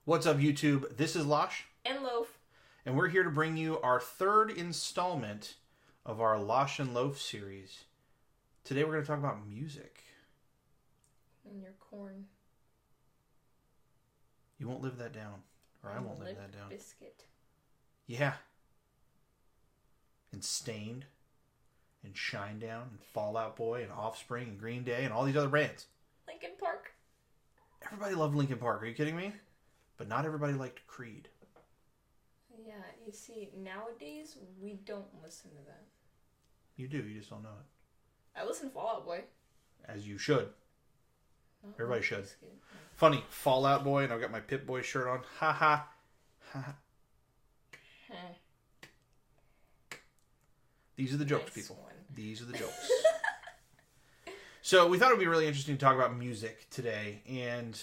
What's up, YouTube? This is Losh. And Loaf. And we're here to bring you our third installment of our Losh and Loaf series. Today we're going to talk about music. And your corn. You won't live that down. Or I won't live that down. Biscuit. Yeah. And Stained. And Shinedown. And Fall Out Boy. And Offspring. And Green Day. And all these other bands. Linkin Park. Everybody loved Linkin Park. Are you kidding me? But not everybody liked Creed. Yeah, you see, nowadays, we don't listen to that. You do. You just don't know it. I listen to Fall Out Boy. As you should. Not Everybody should. Biscuit. Funny. Fall Out Boy. And I've got my Pit Boy shirt on. Ha ha. Ha ha. These are the jokes, Nice people. one. These are the jokes. So we thought it would be really interesting to talk about music today. And,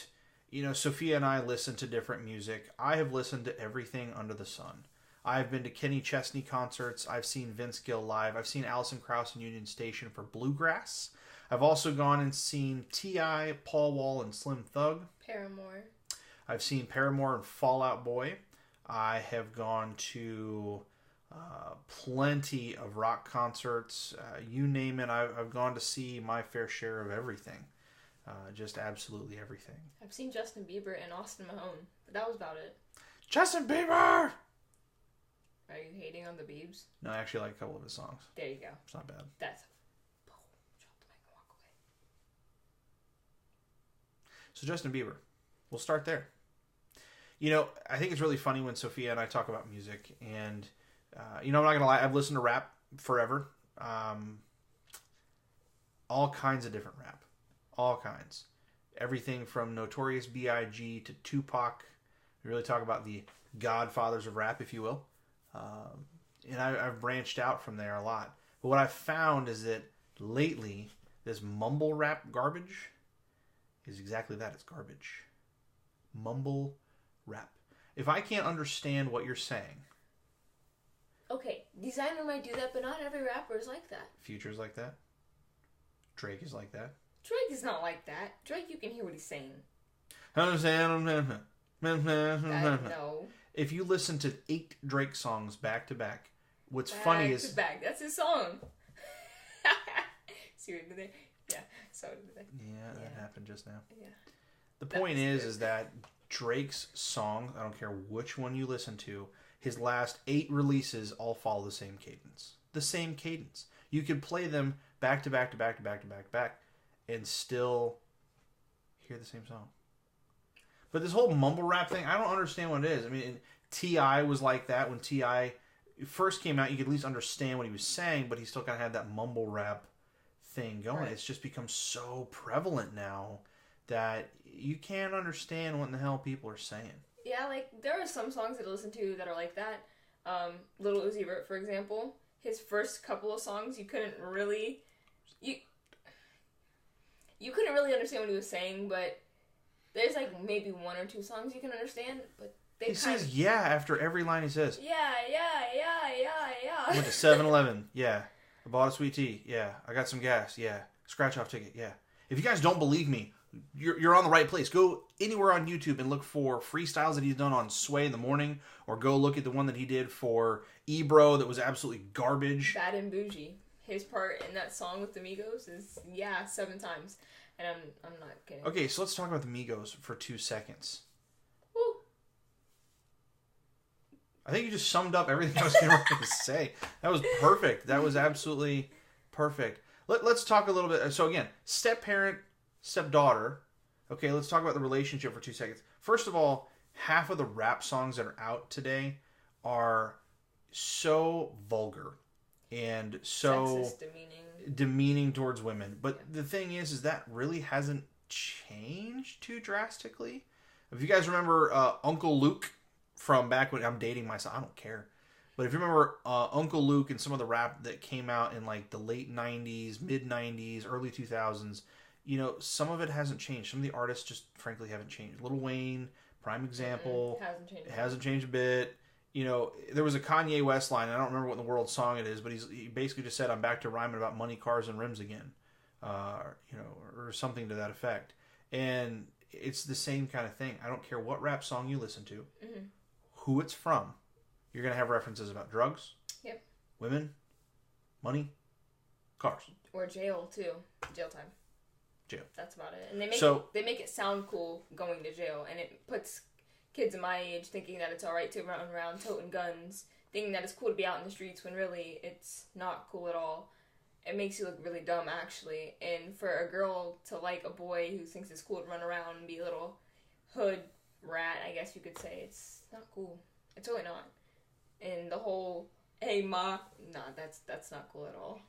you know, Sophia and I listen to different music. I have listened to everything under the sun. I've been to Kenny Chesney concerts. I've seen Vince Gill live. I've seen Alison Krauss in Union Station for Bluegrass. I've also gone and seen T.I., Paul Wall, and Slim Thug. Paramore. I've seen Paramore and Fall Out Boy. I have gone to plenty of rock concerts. You name it, I've gone to see my fair share of everything. Just absolutely everything. I've seen Justin Bieber and Austin Mahone, but that was about it. Justin Bieber! Are you hating on the Biebs? No, I actually like a couple of his songs. There you go. It's not bad. That's a shot to make him walk away. So Justin Bieber, we'll start there. You know, I think it's really funny when Sophia and I talk about music, and you know, I'm not gonna lie, I've listened to rap forever. All kinds of different rap. All kinds. Everything from Notorious B.I.G. to Tupac. We really talk about the godfathers of rap, if you will. And I've branched out from there a lot. But what I've found is that lately, this mumble rap garbage is exactly that. It's garbage. Mumble rap. If I can't understand what you're saying... Okay, Designer might do that, but not every rapper is like that. Future's like that. Drake is like that. Drake is not like that. Drake, you can hear what he's saying. No. If you listen to 8 Drake songs back to back, what's funny is... Back. That's his song. See what he did there? Yeah, so did they. Yeah, that happened just now. Yeah. The point is that Drake's song, I don't care which one you listen to, his last 8 releases all follow the same cadence. The same cadence. You could play them back to back to back to back to back to back and still hear the same song. But this whole mumble rap thing, I don't understand what it is. I mean, T.I. was like that. When T.I. first came out, you could at least understand what he was saying, but he still kind of had that mumble rap thing going. Right. It's just become so prevalent now that you can't understand what in the hell people are saying. Yeah, like, there are some songs that I listen to that are like that. Little Uzi Vert, for example, his first couple of songs, you couldn't really understand what he was saying, but there's like maybe 1 or 2 songs you can understand, but he says yeah after every line he says. Yeah. I went to 7-Eleven, yeah. I bought a sweet tea, yeah. I got some gas, yeah. Scratch off ticket, yeah. If you guys don't believe me, you're on the right place. Go anywhere on YouTube and look for freestyles that he's done on Sway in the Morning, or go look at the one that he did for Ebro that was absolutely garbage. Bad and Bougie. His part in that song with the Migos is 7 times, and I'm not kidding. Okay, so let's talk about the Migos for 2 seconds. Woo. I think you just summed up everything I was going to say. That was perfect. That was absolutely perfect. Let's talk a little bit. So again, step-parent, step-daughter. Okay, let's talk about the relationship for 2 seconds. First of all, half of the rap songs that are out today are so vulgar and so sexist, demeaning towards women. But the thing is that really hasn't changed too drastically. If you guys remember Uncle Luke from back when... I'm dating myself. I don't care. But if you remember Uncle Luke and some of the rap that came out in like the late 90s, mid 90s, early 2000s, you know, some of it hasn't changed. Some of the artists just frankly haven't changed. Lil Wayne, prime example. Hasn't changed. It hasn't changed a bit. You know, there was a Kanye West line. I don't remember what in the world song it is, but he basically just said, "I'm back to rhyming about money, cars, and rims again," you know, or something to that effect. And it's the same kind of thing. I don't care what rap song you listen to, Mm-hmm. who it's from. You're going to have references about drugs, Yep. women, money, cars. Or jail, too. Jail time. Jail. That's about it. And they make it sound cool going to jail, and it puts kids of my age thinking that it's alright to run around toting guns, thinking that it's cool to be out in the streets when really it's not cool at all. It makes you look really dumb, actually. And for a girl to like a boy who thinks it's cool to run around and be a little hood rat, I guess you could say, it's not cool. It's really not. And the whole, hey, ma, nah, that's not cool at all.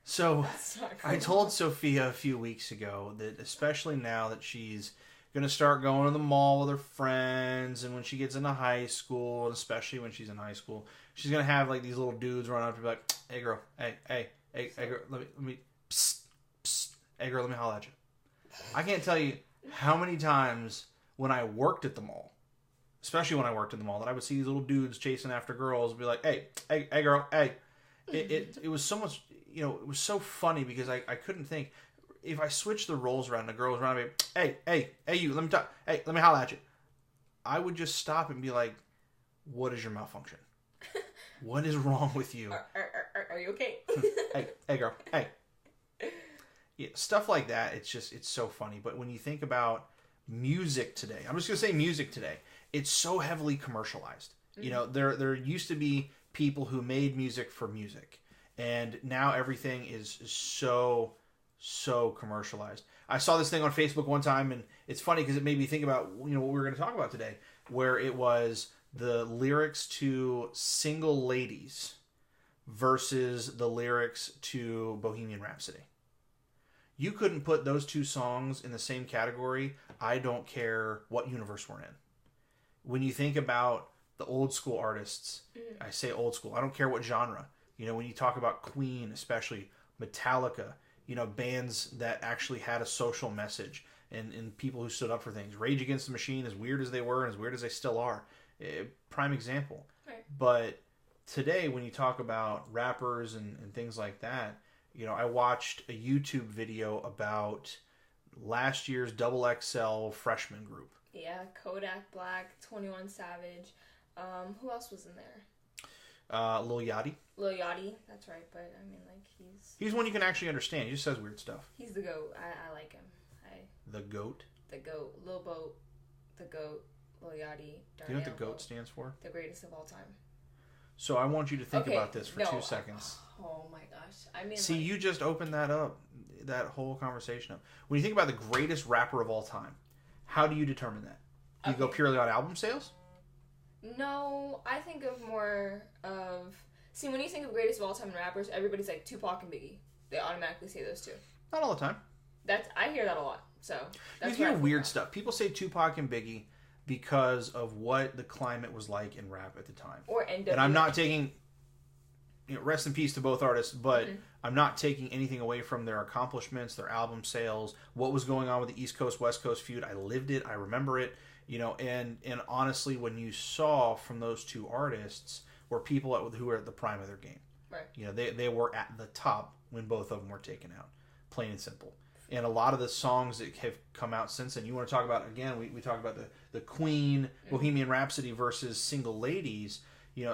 So, Cool. I told Sophia a few weeks ago that especially now that she's going to start going to the mall with her friends, and when she gets into high school, and especially when she's in high school, she's going to have like these little dudes run up to be like, hey girl, hey girl, let me, psst, hey girl, let me holler at you. I can't tell you how many times when I worked at the mall, especially when I worked in the mall, that I would see these little dudes chasing after girls and be like, hey girl, hey. It was so much, it was so funny because I couldn't think, if I switched the roles around and the girl was around me, hey you, let me talk, hey, let me holler at you. I would just stop and be like, what is your malfunction? What is wrong with you? Are you okay? hey girl, hey. Yeah, stuff like that, it's so funny. But when you think about music today, I'm just going to say music today, it's so heavily commercialized. Mm-hmm. There used to be people who made music for music, and now everything is so commercialized. I saw this thing on Facebook one time, and it's funny because it made me think about what we were going to talk about today, where it was the lyrics to Single Ladies versus the lyrics to Bohemian Rhapsody. You couldn't put those two songs in the same category. I don't care what universe we're in. When you think about the old school artists, I say old school, I don't care what genre. When you talk about Queen, especially Metallica, bands that actually had a social message and people who stood up for things. Rage Against the Machine, as weird as they were and as weird as they still are, prime example. Right. But today, when you talk about rappers and things like that, I watched a YouTube video about last year's XXL freshman group. Yeah, Kodak Black, 21 Savage. Who else was in there? Lil Yachty. Lil Yachty, that's right. But I mean, like he's one you can actually understand. He just says weird stuff. He's the GOAT. I like him. The GOAT. The GOAT. Lil Boat. The GOAT. Lil Yachty. Do you know what the GOAT stands for? The greatest of all time. So I want you to think about this for 2 seconds. Oh my gosh! I mean, see, you just opened that up, that whole conversation up. When you think about the greatest rapper of all time, how do you determine that? Do you go purely on album sales? No, I think of more of... See, when you think of greatest of all time rappers, everybody's like Tupac and Biggie. They automatically say those two. Not all the time. I hear that a lot. So that's you hear weird stuff. People say Tupac and Biggie because of what the climate was like in rap at the time. Or NWA. And I'm not taking... rest in peace to both artists, but I'm not taking anything away from their accomplishments, their album sales, what was going on with the East Coast, West Coast feud. I lived it. I remember it. And honestly, when you saw from those two artists were people who were at the prime of their game. Right. They were at the top when both of them were taken out. Plain and simple. And a lot of the songs that have come out since then, you want to talk about, again, we talk about the Queen, Bohemian Rhapsody versus Single Ladies.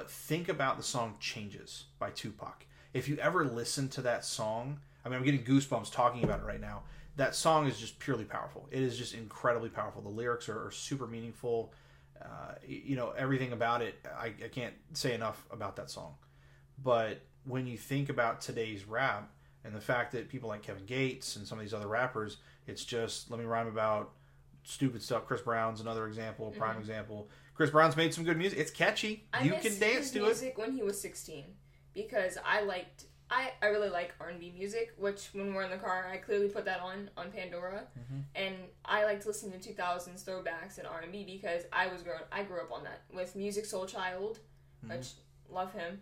Think about the song Changes by Tupac. If you ever listen to that song, I mean, I'm getting goosebumps talking about it right now. That song is just purely powerful. It is just incredibly powerful. The lyrics are super meaningful. Everything about it, I can't say enough about that song. But when you think about today's rap and the fact that people like Kevin Gates and some of these other rappers, it's just, let me rhyme about stupid stuff. Chris Brown's another example, prime example. Chris Brown's made some good music. It's catchy. You can dance to it. I miss music when he was 16 because I really like R&B music, which when we're in the car, I clearly put that on Pandora. Mm-hmm. And I like to listen to 2000s throwbacks and R&B because I grew up on that with Music Soul Child, which love him.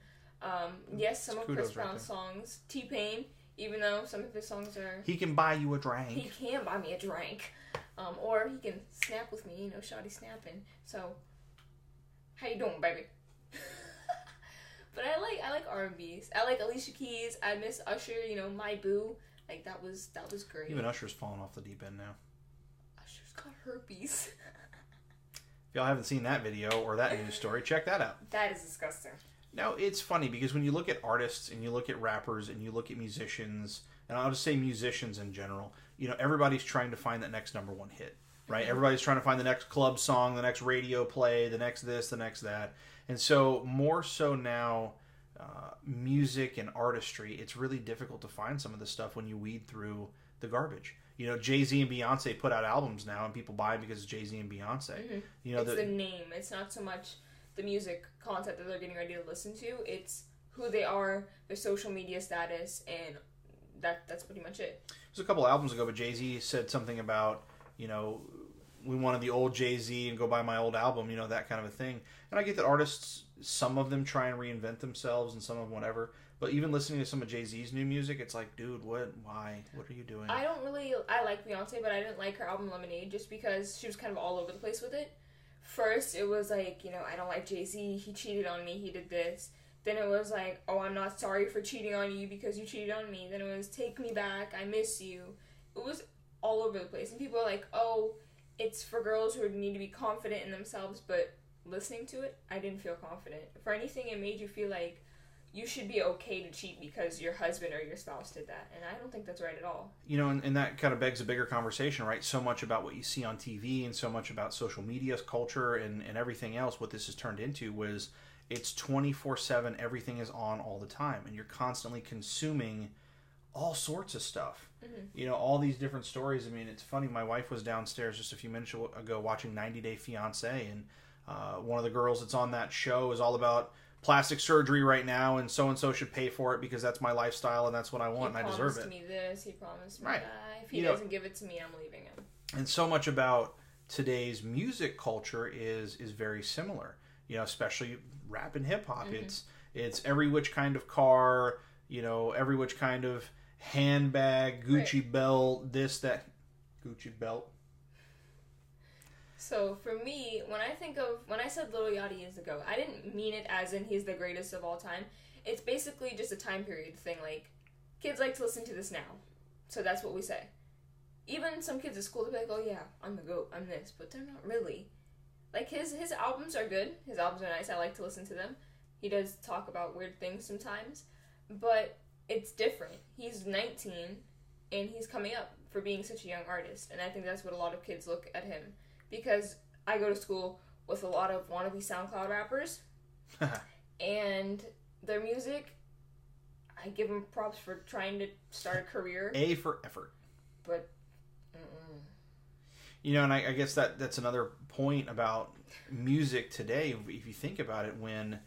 Yes, some of Chris Brown's songs. T-Pain, even though some of his songs are... He can buy you a drink. He can buy me a drink. Or he can snap with me, shawty snapping. So... How you doing, baby? But I like R&Bs. I like Alicia Keys. I miss Usher. My boo. Like that was great. Even Usher's fallen off the deep end now. Usher's just got herpes. If y'all haven't seen that video or that news story, check that out. That is disgusting. Now, it's funny because when you look at artists and you look at rappers and you look at musicians, and I'll just say musicians in general, you know, everybody's trying to find that next number one hit, right? Mm-hmm. Everybody's trying to find the next club song, the next radio play, the next this, the next that. And so more so now, music and artistry, it's really difficult to find some of this stuff when you weed through the garbage. You know, Jay-Z and Beyonce put out albums now, and people buy them because it's Jay-Z and Beyonce. Mm-hmm. You know, it's the name. It's not so much the music content that they're getting ready to listen to. It's who they are, their social media status, and that's pretty much it. It was a couple albums ago, but Jay-Z said something about, you know, we wanted the old Jay-Z and go buy my old album, you know, that kind of a thing. And I get that artists, some of them try and reinvent themselves and some of them whatever. But even listening to some of Jay-Z's new music, it's like, dude, what? Why? What are you doing? I like Beyonce, but I didn't like her album Lemonade just because she was kind of all over the place with it. First, it was like, you know, I don't like Jay-Z, he cheated on me, he did this. Then it was like, oh, I'm not sorry for cheating on you because you cheated on me. Then it was, take me back, I miss you. It was all over the place. And people are like, oh, it's for girls who need to be confident in themselves, but listening to it, I didn't feel confident. For anything, it made you feel like you should be okay to cheat because your husband or your spouse did that. And I don't think that's right at all. You know, and that kind of begs a bigger conversation, right? So much about what you see on TV and so much about social media culture and everything else, what this has turned into was it's 24/7, everything is on all the time. And you're constantly consuming all sorts of stuff. Mm-hmm. You know, all these different stories. I mean, it's funny. My wife was downstairs just a few minutes ago watching 90 Day Fiancé, and one of the girls that's on that show is all about plastic surgery right now, and so should pay for it because that's my lifestyle and that's what I want and I deserve it. He promised me this, he promised me right. that. If he doesn't give it to me, I'm leaving him. And so much about today's music culture is very similar. You know, especially rap and hip hop. Mm-hmm. It's every which kind of car, you know, every which kind of handbag, Gucci right. belt, this, that, Gucci belt. So for me, when I said Lil Yachty years ago, I didn't mean it as in he's the greatest of all time. It's basically just a time period thing. Like, kids like to listen to this now. So that's what we say. Even some kids at school, they'll be like, oh yeah, I'm the GOAT, I'm this. But they're not really. Like, his albums are good. His albums are nice. I like to listen to them. He does talk about weird things sometimes. But it's different. He's 19, and he's coming up for being such a young artist. And I think that's what a lot of kids look at him. Because I go to school with a lot of wannabe SoundCloud rappers. And their music, I give them props for trying to start a career. A for effort. But, you know, and I guess that's another point about music today. If you think about it, when,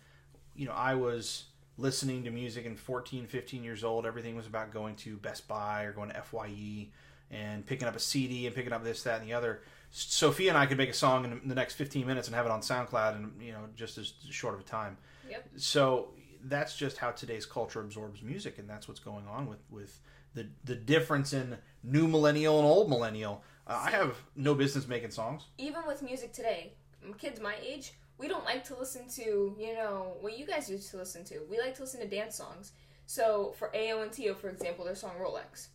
you know, I was listening to music and 14, 15 years old, everything was about going to Best Buy or going to FYE and picking up a CD and picking up this, that, and the other. Sophia and I could make a song in the next 15 minutes and have it on SoundCloud in, you know, just as short of a time. Yep. So that's just how today's culture absorbs music, and that's what's going on with the difference in new millennial and old millennial. I have no business making songs. Even with music today, kids my age, we don't like to listen to, you know, what you guys used to listen to. We like to listen to dance songs. So for AO and TO, for example, their song Rolex.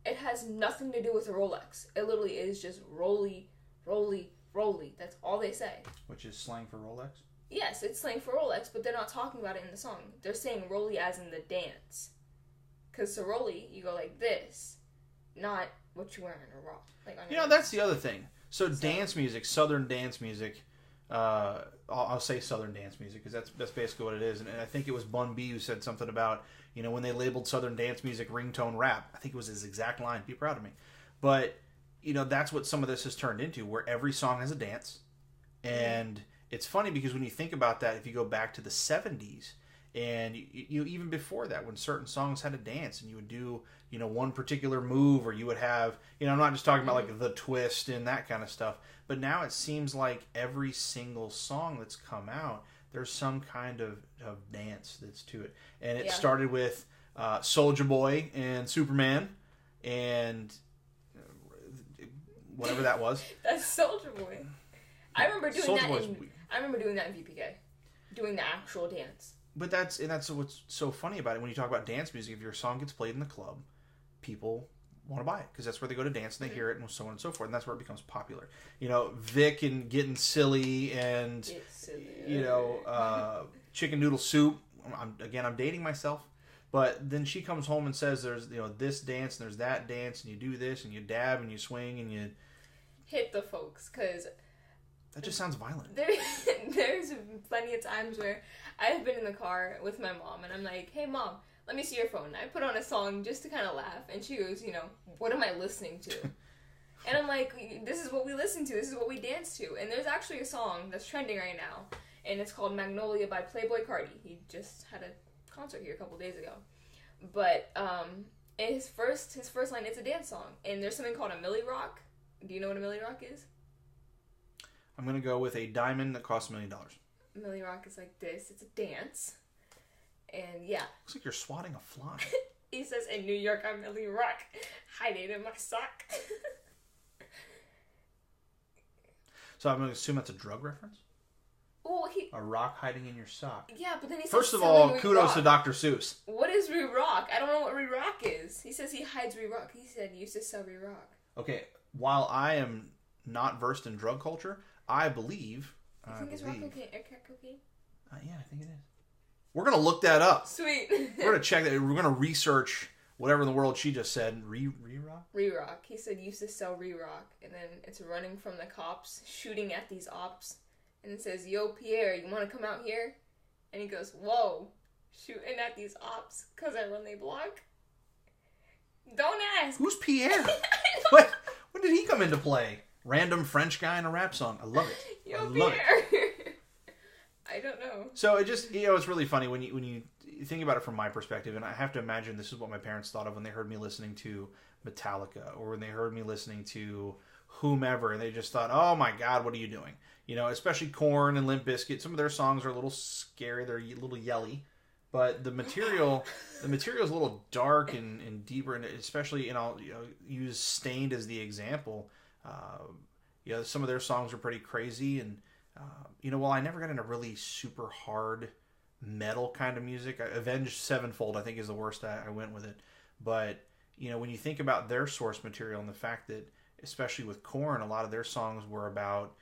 It has nothing to do with a Rolex. It literally is just rolly, rolly, rolly. That's all they say. Which is slang for Rolex? Yes, it's slang for Rolex, but they're not talking about it in the song. They're saying rolly as in the dance. Because to rolly, you go like this, not what you're wearing or rock. Like you know, that's the other thing. So dance music, Southern dance music, I'll say Southern dance music because that's basically what it is. And I think it was Bun B who said something about, you know, when they labeled Southern dance music ringtone rap. I think it was his exact line. Be proud of me. But, you know, that's what some of this has turned into, where every song has a dance. And it's funny because when you think about that, if you go back to the 70s, and you even before that, when certain songs had a dance and you would do, you know, one particular move, or you would have, you know, I'm not just talking about like the twist and that kind of stuff, but now it seems like every single song that's come out, there's some kind of dance that's to it. And it started with Soulja Boy and Superman and whatever that was. That's Soulja Boy. I remember doing that in VPK, doing the actual dance. But that's what's so funny about it. When you talk about dance music, if your song gets played in the club, people want to buy it because that's where they go to dance and they hear it and so on and so forth, and that's where it becomes popular. You know, Vic and Getting Silly and you know, Chicken Noodle Soup. I'm dating myself, but then she comes home and says there's, you know, this dance and there's that dance and you do this and you dab and you swing and you hit the folks, because that just sounds violent. There's plenty of times where I've been in the car with my mom and I'm like, hey mom, let me see your phone. I put on a song just to kind of laugh, and she goes, you know, what am I listening to? And I'm like, this is what we listen to, this is what we dance to. And there's actually a song that's trending right now, and it's called Magnolia by Playboi Carti. He just had a concert here a couple days ago. But his first line, it's a dance song, and there's something called a Millie Rock. Do you know what a Millie Rock is? I'm going to go with a diamond that costs $1 million. Millie Rock is like this. It's a dance. And yeah. Looks like you're swatting a fly. He says, in New York, I'm Millie Rock. Hiding in my sock. So I'm going to assume that's a drug reference? Well, a rock hiding in your sock. Yeah, but then he says, first of all, kudos to Dr. Seuss. What is re-rock? I don't know what re-rock is. He says he hides re-rock. He said he used to sell re-rock. Okay, while I am not versed in drug culture, I believe... You think it's rock cocaine or crack cocaine? Yeah, I think it is. We're going to look that up. Sweet. We're going to check that. We're going to research whatever in the world she just said. Re-rock? Re-rock. He said he used to sell re-rock. And then it's running from the cops, shooting at these ops. And it says, yo, Pierre, you want to come out here? And he goes, whoa, shooting at these ops because I run they block? Don't ask. Who's Pierre? What? When did he come into play? Random French guy in a rap song. I love it. Yo, I love Pierre. it. I don't know. So it just, you know, it's really funny when you think about it from my perspective, and I have to imagine this is what my parents thought of when they heard me listening to Metallica or when they heard me listening to whomever, and they just thought, oh my God, what are you doing? You know, especially Korn and Limp Bizkit. Some of their songs are a little scary. They're a little yelly. But the material is a little dark and deeper, and especially, and I'll use Stained as the example. Some of their songs are pretty crazy, and while I never got into really super hard metal kind of music, Avenged Sevenfold I think is the worst I went with it. But when you think about their source material and the fact that, especially with Korn, a lot of their songs were about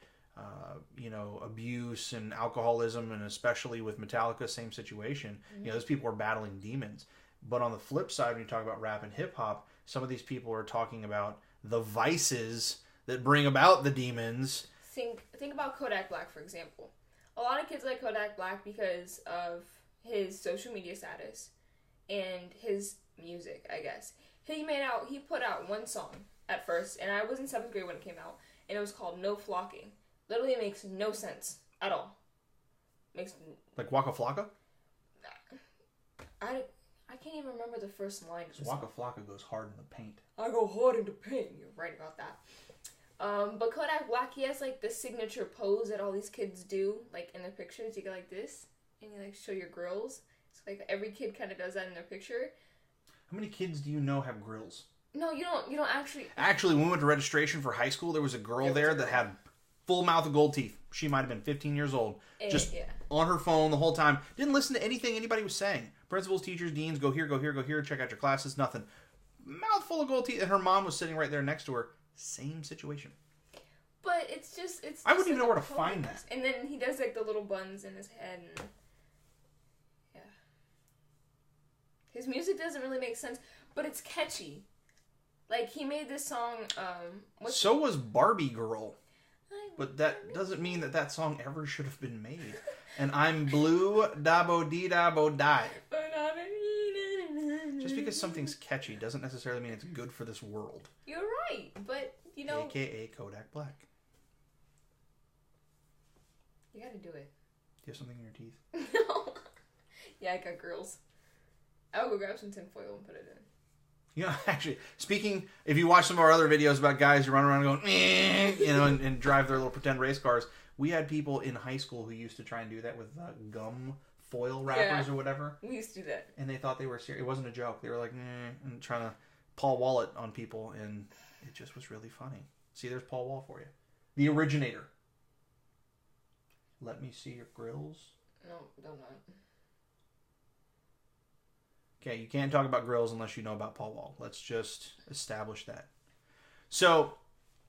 abuse and alcoholism, and especially with Metallica, same situation. Mm-hmm. Those people are battling demons. But on the flip side, when you talk about rap and hip hop, some of these people are talking about the vices that bring about the demons. Think about Kodak Black, for example. A lot of kids like Kodak Black because of his social media status and his music, I guess. He put out one song at first, and I was in 7th grade when it came out, and it was called No Flocking. Literally makes no sense at all. Like Waka Flocka? I can't even remember the first line. Waka Flocka goes hard in the paint. I go hard in the paint. You're right about that. But Kodak Black, he has like the signature pose that all these kids do, like in their pictures. You go like this, and you like show your grills. It's like every kid kind of does that in their picture. How many kids do you know have grills? No, you don't actually. Actually, when we went to registration for high school, there was a girl there that had full mouth of gold teeth. She might have been 15 years old. On her phone the whole time. Didn't listen to anything anybody was saying. Principals, teachers, deans, go here, go here, go here, check out your classes, nothing. Mouth full of gold teeth. And her mom was sitting right there next to her. Same situation. But it's just I wouldn't even know where to find that. And then he does like the little buns in his head. And yeah. His music doesn't really make sense, but it's catchy. Like, he made this song, so was Barbie Girl. But that doesn't mean that song ever should have been made. And I'm blue, dabo dee dabo die. Just because something's catchy doesn't necessarily mean it's good for this world. You're right, but, AKA Kodak Black. You gotta do it. Do you have something in your teeth? No. Yeah, I got grills. I'll go grab some tinfoil and put it in. Actually, if you watch some of our other videos about guys who run around going, and drive their little pretend race cars, we had people in high school who used to try and do that with gum foil wrappers or whatever. We used to do that. And they thought they were serious. It wasn't a joke. They were like, and trying to Paul Wall it on people, and it just was really funny. See, there's Paul Wall for you. The originator. Let me see your grills. No, don't. Okay, you can't talk about grills unless you know about Paul Wall. Let's just establish that. So,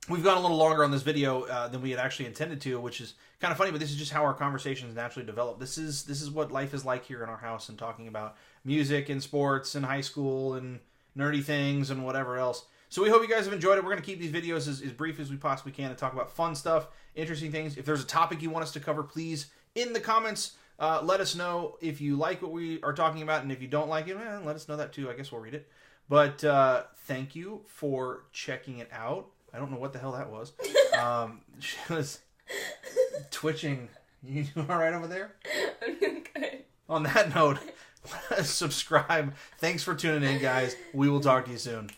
we've gone a little longer on this video than we had actually intended to, which is kind of funny, but this is just how our conversations naturally develop. This is what life is like here in our house, and talking about music and sports and high school and nerdy things and whatever else. So we hope you guys have enjoyed it. We're going to keep these videos as brief as we possibly can and talk about fun stuff, interesting things. If there's a topic you want us to cover, please, in the comments, let us know if you like what we are talking about, and if you don't like it, let us know that too. I guess we'll read it. But thank you for checking it out. I don't know what the hell that was. She was twitching. You all right over there? I'm doing good. On that note, subscribe. Thanks for tuning in, guys. We will talk to you soon.